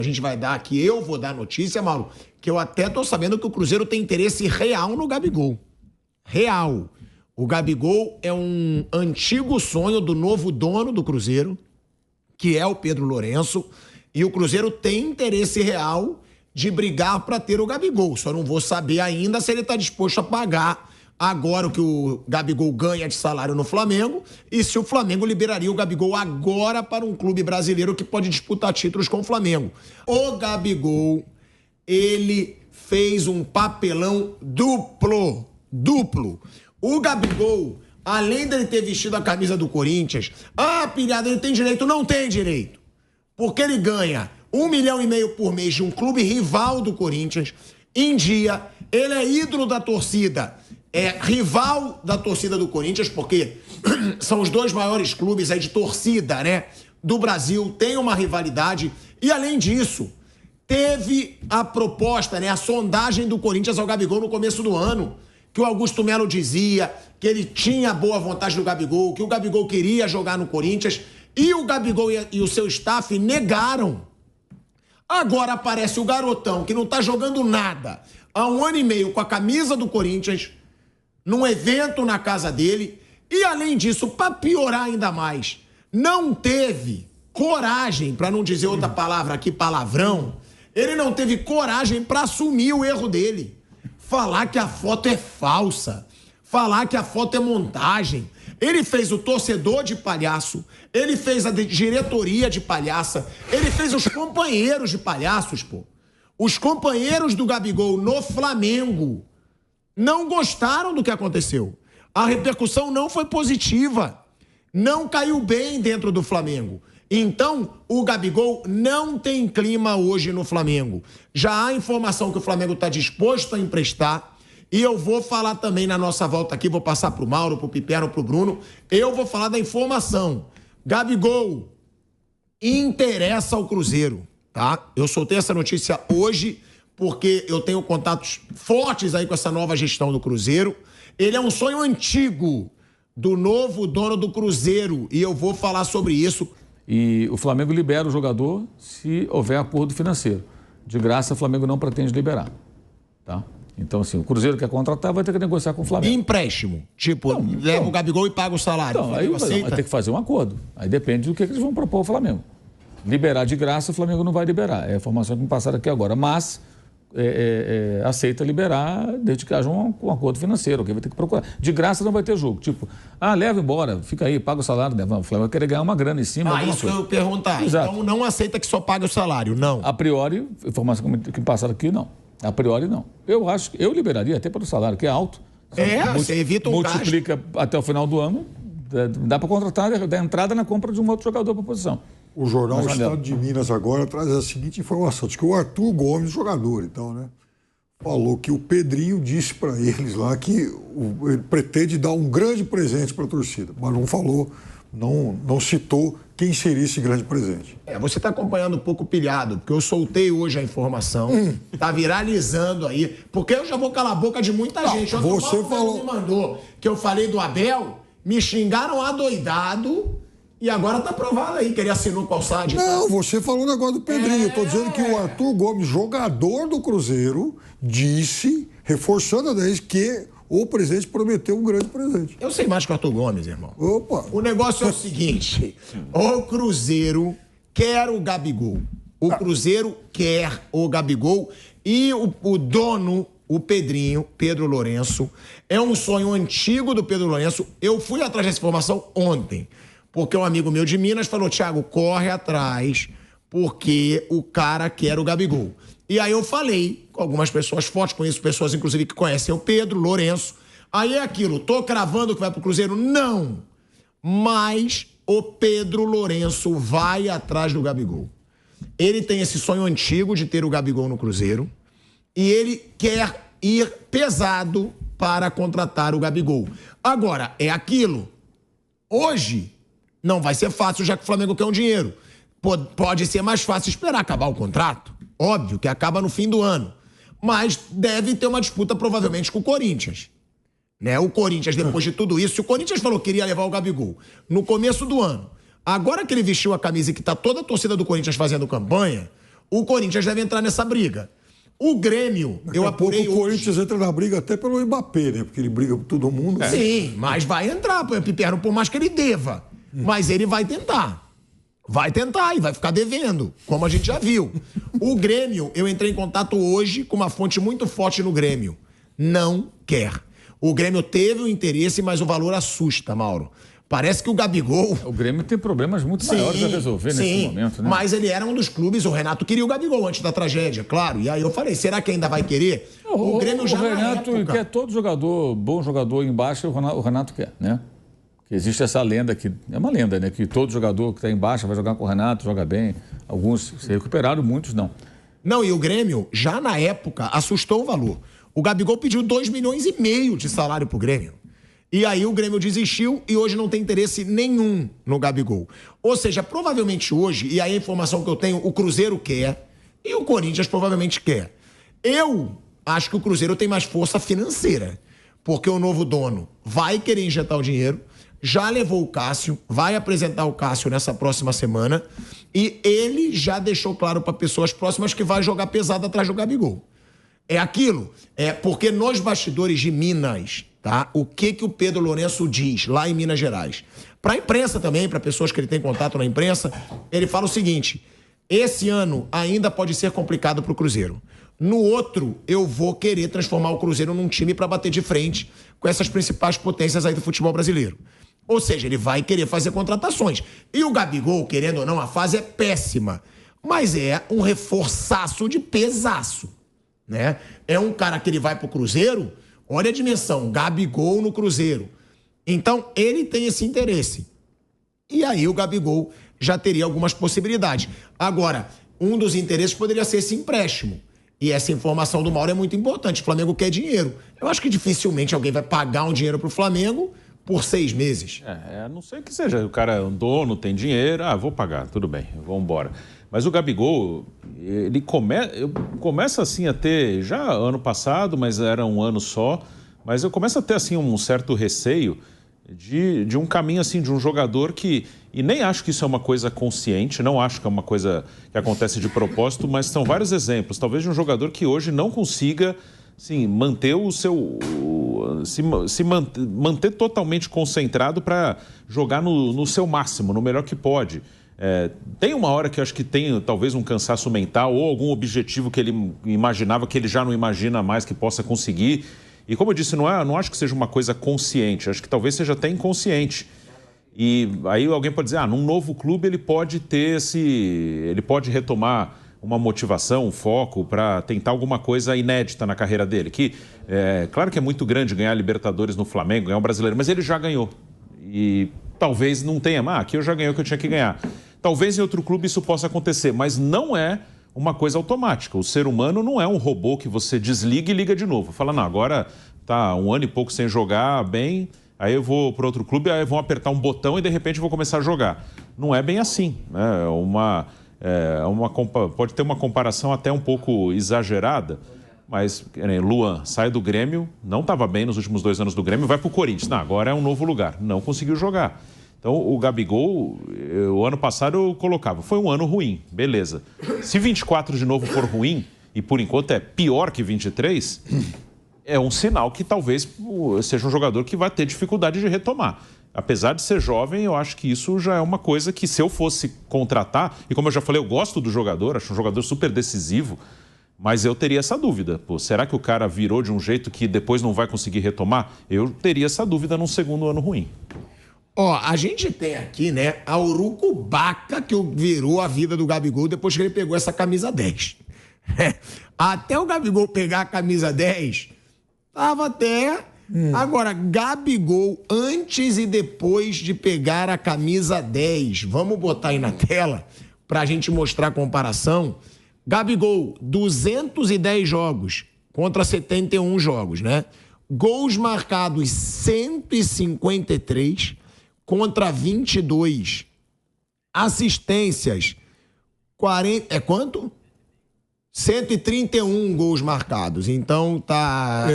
A gente vai dar aqui, eu vou dar a notícia, Mauro, que eu até tô sabendo que o Cruzeiro tem interesse real no Gabigol. Real. O Gabigol é um antigo sonho do novo dono do Cruzeiro, que é o Pedro Lourenço, e o Cruzeiro tem interesse real de brigar para ter o Gabigol. Só não vou saber ainda se ele está disposto a pagar agora o que o Gabigol ganha de salário no Flamengo e se o Flamengo liberaria o Gabigol agora para um clube brasileiro que pode disputar títulos com o Flamengo. O Gabigol, ele fez um papelão duplo. O Gabigol, além dele ter vestido a camisa do Corinthians, pilhado, ele tem direito? Não tem direito. Porque ele ganha 1,5 milhão por mês de um clube rival do Corinthians. Em dia, ele é ídolo da torcida, é rival da torcida do Corinthians, porque são os dois maiores clubes aí de torcida, né, do Brasil, tem uma rivalidade. E além disso, teve a proposta, né, a sondagem do Corinthians ao Gabigol no começo do ano, que o Augusto Melo dizia que ele tinha boa vontade do Gabigol, que o Gabigol queria jogar no Corinthians, e o Gabigol e o seu staff negaram. Agora aparece o garotão que não tá jogando nada há 1 ano e meio com a camisa do Corinthians, num evento na casa dele, e além disso, para piorar ainda mais, não teve coragem, para não dizer outra palavra aqui, palavrão, ele não teve coragem para assumir o erro dele. Falar que a foto é falsa, falar que a foto é montagem. Ele fez o torcedor de palhaço, ele fez a diretoria de palhaça, ele fez os companheiros de palhaços, pô. Os companheiros do Gabigol no Flamengo não gostaram do que aconteceu. A repercussão não foi positiva, não caiu bem dentro do Flamengo. Então, o Gabigol não tem clima hoje no Flamengo. Já há informação que o Flamengo está disposto a emprestar. E eu vou falar também na nossa volta aqui, vou passar pro Mauro, pro Piperno, pro Bruno. Eu vou falar da informação. Gabigol interessa ao Cruzeiro, tá? Eu soltei essa notícia hoje porque eu tenho contatos fortes aí com essa nova gestão do Cruzeiro. Ele é um sonho antigo do novo dono do Cruzeiro e eu vou falar sobre isso. E o Flamengo libera o jogador se houver acordo financeiro. De graça, o Flamengo não pretende liberar, tá? Então, assim, o Cruzeiro quer contratar, vai ter que negociar com o Flamengo. E empréstimo? Tipo, leva o Gabigol e paga o salário. Então, aí vai ter que fazer um acordo. Aí depende do que eles vão propor ao Flamengo. Liberar de graça, o Flamengo não vai liberar. É a informação que me passaram aqui agora. Mas aceita liberar desde que haja um acordo financeiro. Okay? Vai ter que procurar. De graça não vai ter jogo. Tipo, leva embora, fica aí, paga o salário. Né? O Flamengo vai querer ganhar uma grana em cima. Isso que eu ia perguntar. Exato. Então não aceita que só pague o salário, não? A priori, informação que me passaram aqui, não. A priori, não. Eu acho que eu liberaria até para o salário, que é alto. Você evita um multiplica gasto. Até o final do ano, dá para contratar, dar entrada na compra de um outro jogador para a posição. O jornal Estado de Minas agora traz a seguinte informação, diz que o Arthur Gomes, jogador, então, né, falou que o Pedrinho disse para eles lá que ele pretende dar um grande presente para a torcida, mas não falou, não citou quem seria esse grande presente. Você está acompanhando um pouco pilhado, porque eu soltei hoje a informação, tá viralizando aí, porque eu já vou calar a boca de muita gente. Você falou... me mandou que eu falei do Abel, me xingaram adoidado e agora tá provado aí que ele assinou com o Alçade. Não, você falou o negócio do Pedrinho. Eu tô dizendo que o Arthur Gomes, jogador do Cruzeiro, disse, reforçando a vez, que o presidente prometeu um grande presente. Eu sei mais que o Arthur Gomes, irmão. Opa! O negócio é o seguinte, o Cruzeiro quer o Gabigol. O Cruzeiro quer o Gabigol e o dono, o Pedrinho, Pedro Lourenço, é um sonho antigo do Pedro Lourenço. Eu fui atrás dessa informação ontem, porque um amigo meu de Minas falou, Thiago, corre atrás, porque o cara quer o Gabigol. E aí eu falei com algumas pessoas fortes, conheço pessoas, inclusive, que conhecem o Pedro Lourenço. Aí é aquilo, tô cravando que vai pro Cruzeiro? Não. Mas o Pedro Lourenço vai atrás do Gabigol. Ele tem esse sonho antigo de ter o Gabigol no Cruzeiro e ele quer ir pesado para contratar o Gabigol. Agora, é aquilo. Hoje não vai ser fácil, já que o Flamengo quer um dinheiro. Pode ser mais fácil esperar acabar o contrato. Óbvio que acaba no fim do ano. Mas deve ter uma disputa provavelmente com o Corinthians. Né? O Corinthians, depois de tudo isso, se o Corinthians falou que queria levar o Gabigol no começo do ano, agora que ele vestiu a camisa e que tá toda a torcida do Corinthians fazendo campanha, O Corinthians deve entrar nessa briga. O Grêmio, eu apurei o Corinthians entra na briga até pelo Mbappé, né? Porque ele briga com todo mundo. Sim, mas vai entrar, Piperno, por mais que ele deva. Mas ele vai tentar. Vai tentar e vai ficar devendo, como a gente já viu. O Grêmio, eu entrei em contato hoje com uma fonte muito forte no Grêmio. Não quer. O Grêmio teve o interesse, mas o valor assusta, Mauro. Parece que o Gabigol... O Grêmio tem problemas muito maiores a resolver nesse momento, né? Mas ele era um dos clubes, o Renato queria o Gabigol antes da tragédia, claro. E aí eu falei, será que ainda vai querer? O Grêmio já o Renato quer todo jogador, bom jogador embaixo, o Renato quer, né? Que existe essa lenda que é uma lenda, né? Que todo jogador que está embaixo vai jogar com o Renato, joga bem. Alguns se recuperaram, muitos não. Não, e o Grêmio, já na época, assustou o valor. O Gabigol pediu 2,5 milhões de salário pro Grêmio. E aí o Grêmio desistiu e hoje não tem interesse nenhum no Gabigol. Ou seja, provavelmente hoje, e aí a informação que eu tenho, o Cruzeiro quer e o Corinthians provavelmente quer. Eu acho que o Cruzeiro tem mais força financeira, porque o novo dono vai querer injetar o dinheiro, já levou o Cássio, vai apresentar o Cássio nessa próxima semana e ele já deixou claro para pessoas próximas que vai jogar pesado atrás do Gabigol. É aquilo, porque nos bastidores de Minas, tá? O que o Pedro Lourenço diz lá em Minas Gerais? Para a imprensa também, para pessoas que ele tem contato na imprensa, ele fala o seguinte: esse ano ainda pode ser complicado para o Cruzeiro. No outro, eu vou querer transformar o Cruzeiro num time para bater de frente com essas principais potências aí do futebol brasileiro. Ou seja, ele vai querer fazer contratações. E o Gabigol, querendo ou não, a fase é péssima. Mas é um reforçaço de pesaço, né? É um cara que ele vai pro Cruzeiro, olha a dimensão, Gabigol no Cruzeiro. Então, ele tem esse interesse. E aí o Gabigol já teria algumas possibilidades. Agora, um dos interesses poderia ser esse empréstimo. E essa informação do Mauro é muito importante. O Flamengo quer dinheiro. Eu acho que dificilmente alguém vai pagar um dinheiro pro Flamengo por 6 meses. A não ser que seja o cara é um dono, tem dinheiro, vou pagar, tudo bem, vamos embora. Mas o Gabigol, ele começa assim a ter, já ano passado, mas era um ano só, mas eu começo a ter assim um certo receio de um caminho assim, de um jogador que, e nem acho que isso é uma coisa consciente, não acho que é uma coisa que acontece de propósito, mas são vários exemplos, talvez de um jogador que hoje não consiga, sim, manter o seu... manter totalmente concentrado para jogar no seu máximo, no melhor que pode. Tem uma hora que eu acho que tem talvez um cansaço mental ou algum objetivo que ele imaginava que ele já não imagina mais que possa conseguir. E como eu disse, não acho que seja uma coisa consciente, acho que talvez seja até inconsciente. E aí alguém pode dizer, num novo clube ele pode ele pode retomar uma motivação, um foco para tentar alguma coisa inédita na carreira dele. Que, claro que é muito grande ganhar Libertadores no Flamengo, ganhar um brasileiro, mas ele já ganhou. E talvez não tenha, aqui eu já ganhei o que eu tinha que ganhar. Talvez em outro clube isso possa acontecer, mas não é uma coisa automática. O ser humano não é um robô que você desliga e liga de novo. Fala, não, agora tá 1 ano e pouco sem jogar bem, aí eu vou para outro clube, aí vão apertar um botão e de repente eu vou começar a jogar. Não é bem assim, né? Pode ter uma comparação até um pouco exagerada, mas Luan sai do Grêmio, não estava bem nos últimos 2 anos do Grêmio, vai para o Corinthians. Não, agora é um novo lugar, não conseguiu jogar. Então o Gabigol, o ano passado eu colocava, foi um ano ruim, beleza. Se 24 de novo for ruim, e por enquanto é pior que 23, é um sinal que talvez seja um jogador que vai ter dificuldade de retomar. Apesar de ser jovem, eu acho que isso já é uma coisa que se eu fosse contratar, e como eu já falei, eu gosto do jogador, acho um jogador super decisivo, mas eu teria essa dúvida. Será que o cara virou de um jeito que depois não vai conseguir retomar? Eu teria essa dúvida num segundo ano ruim. A gente tem aqui, né, a urucubaca que virou a vida do Gabigol depois que ele pegou essa camisa 10. Até o Gabigol pegar a camisa 10, tava até... Agora, Gabigol, antes e depois de pegar a camisa 10, vamos botar aí na tela pra gente mostrar a comparação. Gabigol, 210 jogos contra 71 jogos, né? Gols marcados 153 contra 22. Assistências, 40... É quanto? 131 gols marcados. Então,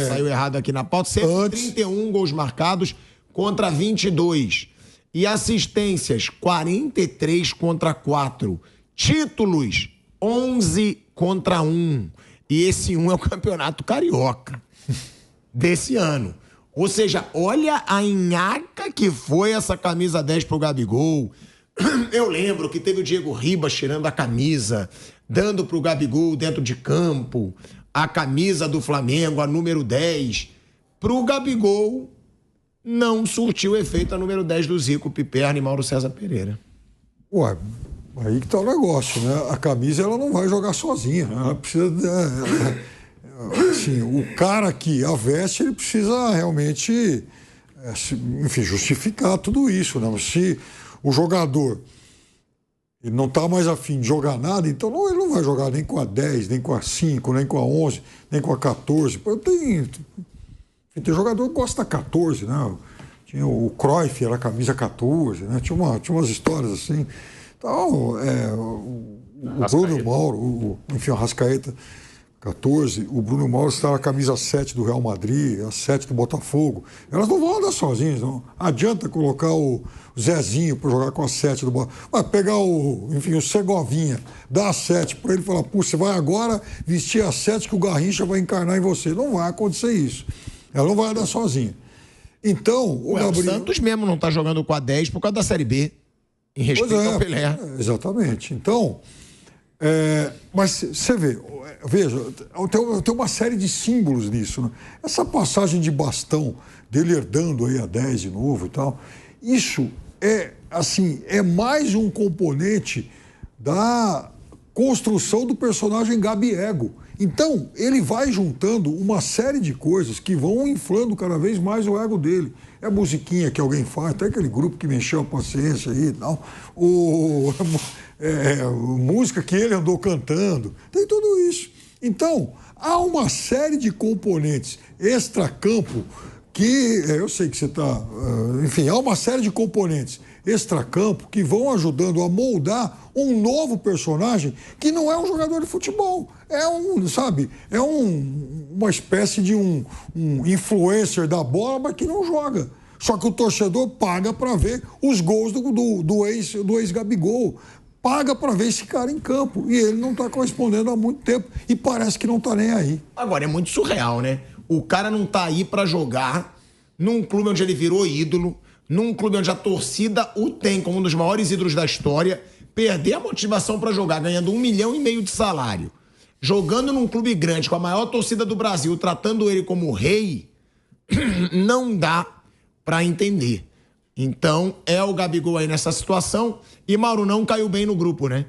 saiu errado aqui na pauta. 131 gols marcados contra 22. E assistências, 43 contra 4. Títulos, 11-1. E esse 1 é o Campeonato Carioca desse ano. Ou seja, olha a nhaca que foi essa camisa 10 pro Gabigol. Eu lembro que teve o Diego Ribas tirando a camisa, dando pro Gabigol dentro de campo, a camisa do Flamengo, a número 10. Pro Gabigol, não surtiu efeito a número 10 do Zico, Piperno e Mauro César Pereira. Ué, aí que tá o negócio, né? A camisa, ela não vai jogar sozinha, né? Ela precisa... assim, o cara que a veste, ele precisa realmente, enfim, justificar tudo isso, né? Se o jogador ele não está mais afim de jogar nada, então ele não vai jogar nem com a 10, nem com a 5, nem com a 11, nem com a 14. Tem jogador que gosta da 14, né? Tinha o Cruyff, era a camisa 14, né? Tinha umas histórias assim. Então, o Bruno Mauro, enfim, o Arrascaeta 14, o Bruno Mauro está na camisa 7 do Real Madrid, a 7 do Botafogo. Elas não vão andar sozinhas, não. Adianta colocar o Zezinho para jogar com a 7 do Botafogo. Vai pegar o Segovinha, dar a 7 para ele falar, você vai agora vestir a 7 que o Garrincha vai encarnar em você. Não vai acontecer isso. Ela não vai andar sozinha. Então, o Gabriel... O Santos mesmo não está jogando com a 10 por causa da Série B. Em respeito ao Pelé. Exatamente. Então, mas você veja, tem uma série de símbolos nisso, né? Essa passagem de bastão dele herdando aí a 10 de novo e tal, isso é mais um componente da construção do personagem Gabi Ego. Então, ele vai juntando uma série de coisas que vão inflando cada vez mais o ego dele. É a musiquinha que alguém faz, até aquele grupo que mexeu a paciência aí e tal. Música que ele andou cantando. Tem tudo isso. Então, há uma série de componentes extracampo que... eu sei que você está... enfim, há uma série de componentes extracampo que vão ajudando a moldar um novo personagem que não é um jogador de futebol. É uma espécie de um influencer da bola, mas que não joga. Só que o torcedor paga para ver os gols do ex-Gabigol. Paga para ver esse cara em campo. E ele não está correspondendo há muito tempo. E parece que não está nem aí. Agora, é muito surreal, né? O cara não está aí para jogar num clube onde ele virou ídolo, num clube onde a torcida o tem como um dos maiores ídolos da história, perder a motivação para jogar ganhando 1,5 milhão de salário, jogando num clube grande com a maior torcida do Brasil, tratando ele como rei, não dá para entender. Então, é o Gabigol aí nessa situação. E Mauro não caiu bem no grupo, né?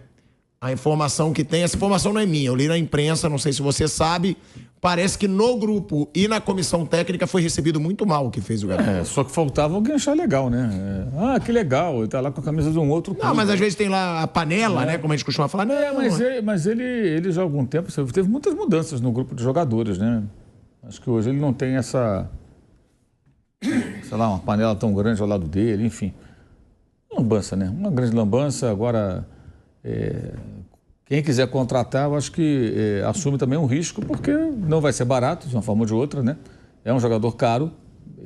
A informação que tem, essa informação não é minha, eu li na imprensa, não sei se você sabe, parece que no grupo e na comissão técnica foi recebido muito mal o que fez o Gabigol. Só que faltava alguém achar legal, né? Que legal, ele tá lá com a camisa de um outro clube. Não, mas às vezes tem lá a panela, né? Como a gente costuma falar. Mas ele já há algum tempo, teve muitas mudanças no grupo de jogadores, né? Acho que hoje ele não tem essa, sei lá, uma panela tão grande ao lado dele, enfim. Lambança, né? Uma grande lambança. Agora, quem quiser contratar, eu acho que assume também um risco, porque não vai ser barato, de uma forma ou de outra, né? É um jogador caro,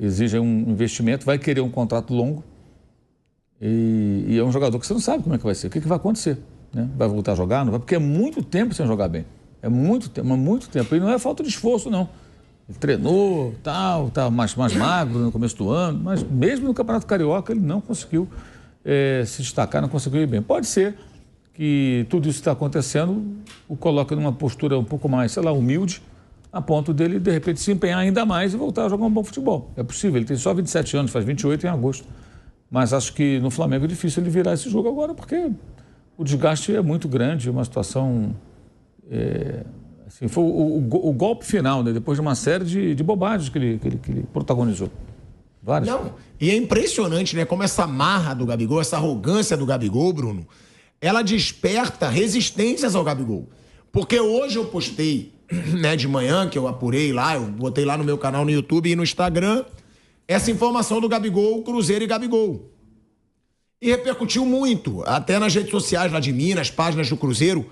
exige um investimento, vai querer um contrato longo e é um jogador que você não sabe como é que vai ser, o que vai acontecer, né? Vai voltar a jogar? Não vai, porque é muito tempo sem jogar bem. É muito tempo. E não é falta de esforço, não. Ele treinou, tal, tá mais magro no começo do ano, mas mesmo no Campeonato Carioca ele não conseguiu se destacar, não conseguiu ir bem. Pode ser que tudo isso que está acontecendo o coloque numa postura um pouco mais, sei lá, humilde, a ponto dele, de repente, se empenhar ainda mais e voltar a jogar um bom futebol. É possível, ele tem só 27 anos, faz 28 em agosto. Mas acho que no Flamengo é difícil ele virar esse jogo agora, porque o desgaste é muito grande, uma situação... assim, foi o golpe final, né? Depois de uma série de bobagens que ele protagonizou. Várias. Não, e é impressionante, né? Como essa marra do Gabigol, essa arrogância do Gabigol, Bruno, ela desperta resistências ao Gabigol. Porque hoje eu postei, né, de manhã, que eu apurei lá, eu botei lá no meu canal no YouTube e no Instagram, essa informação do Gabigol, Cruzeiro e Gabigol. E repercutiu muito, até nas redes sociais lá de Minas, páginas do Cruzeiro.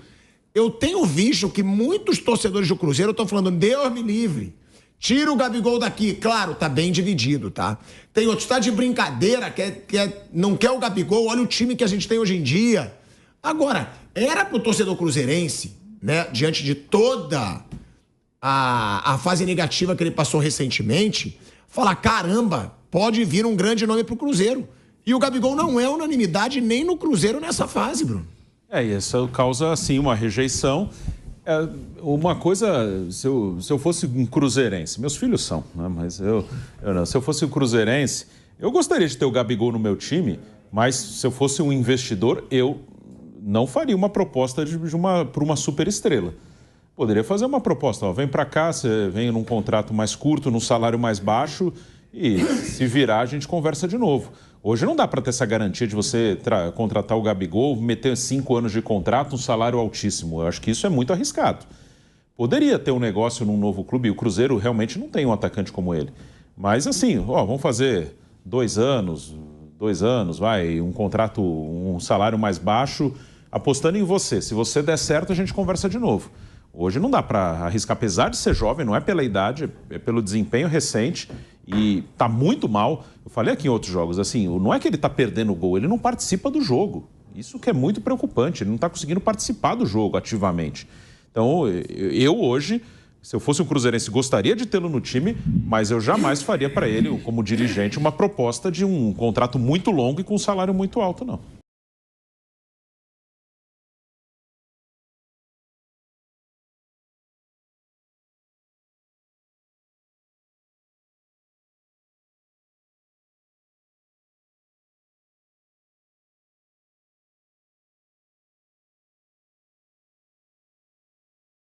Eu tenho visto que muitos torcedores do Cruzeiro estão falando, Deus me livre, tira o Gabigol daqui. Claro, tá bem dividido, tá? Tem outros que tá de brincadeira, não quer o Gabigol, olha o time que a gente tem hoje em dia. Agora, era pro torcedor cruzeirense, né, diante de toda a fase negativa que ele passou recentemente, falar, caramba, pode vir um grande nome pro Cruzeiro. E o Gabigol não é unanimidade nem no Cruzeiro nessa fase, Bruno. E isso causa, assim, uma rejeição. Uma coisa, se eu fosse um cruzeirense, meus filhos são, né? Mas eu não. Se eu fosse um cruzeirense, eu gostaria de ter o Gabigol no meu time, mas se eu fosse um investidor, eu não faria uma proposta para uma superestrela. Poderia fazer uma proposta, ó, vem para cá, você vem num contrato mais curto, num salário mais baixo e se virar a gente conversa de novo. Hoje não dá para ter essa garantia de você contratar o Gabigol, meter 5 anos de contrato, um salário altíssimo. Eu acho que isso é muito arriscado. Poderia ter um negócio num novo clube, e o Cruzeiro realmente não tem um atacante como ele. Mas assim, ó, vamos fazer 2 anos, um contrato, um salário mais baixo, apostando em você. Se você der certo, a gente conversa de novo. Hoje não dá para arriscar, apesar de ser jovem, não é pela idade, é pelo desempenho recente e tá muito mal. Eu falei aqui em outros jogos, assim, não é que ele tá perdendo o gol, ele não participa do jogo. Isso que é muito preocupante, ele não tá conseguindo participar do jogo ativamente. Então, eu hoje, se eu fosse um cruzeirense, gostaria de tê-lo no time, mas eu jamais faria para ele, como dirigente, uma proposta de um contrato muito longo e com um salário muito alto, não.